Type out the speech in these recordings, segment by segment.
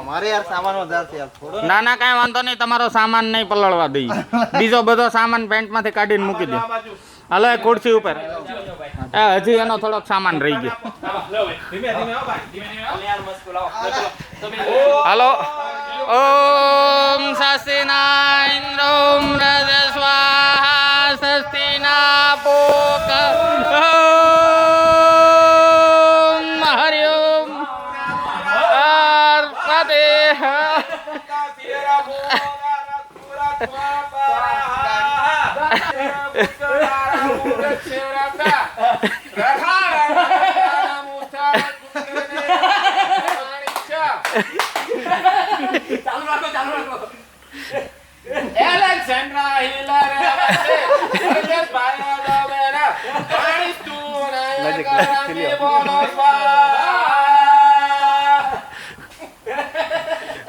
મારે યાર સામાન વધારે છે યાર થોડો. ના ના કાંઈ વાંધો નહીં, તમારો સામાન નહીં પલળવા દઈએ. બીજો બધો સામાન પેન્ટમાંથી કાઢીને મૂકી દે. હાલો એ ખુરશી ઉપર. હજી એનો થોડોક સામાન રહી ગયો. હાલો. ઓમ સસ્તિના ઇન્દ્રોમ રજ સ્વાહા સસ્તિના પોક ઓમ હરિ ઓમ અર્પતે ચાલુ રાખો એલેક્સેન્ડ્રા હિલર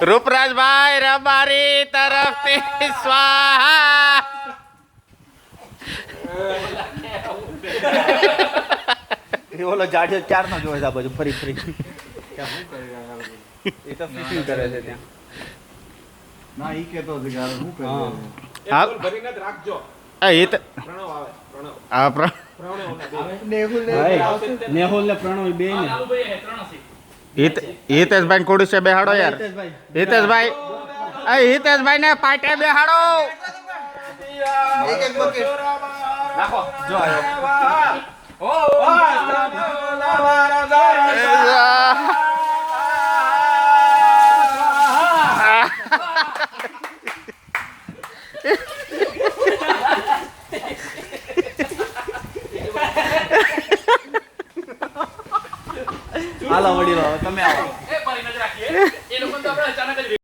રૂપરાજભાઈ રબારી તરફથી સ્વાહા. ઓલો જાડ્યો ચાર નો જોવે આ બાજુ ફરી ફરી એ તો ફિશિંગ કરે છે ત્યાં. ના ઈ કેતો છે કે શું કરે હા ભરીને જ રાખજો. એ તો પ્રણવ આવે પ્રણવ આ નેહુલ ને પ્રણવ બે ને હિતેશભાઈ ખુરશી બેહાડો યાર. હિતેશભાઈ હિતેશભાઈ ને પાટે બેહાડો. એક એક બકેટ રાખો જો આવ્યો. હાલો વડીલો તમે આવો. એ પર નજર રાખીએ એ લોકો તો આપણે અચાનક જ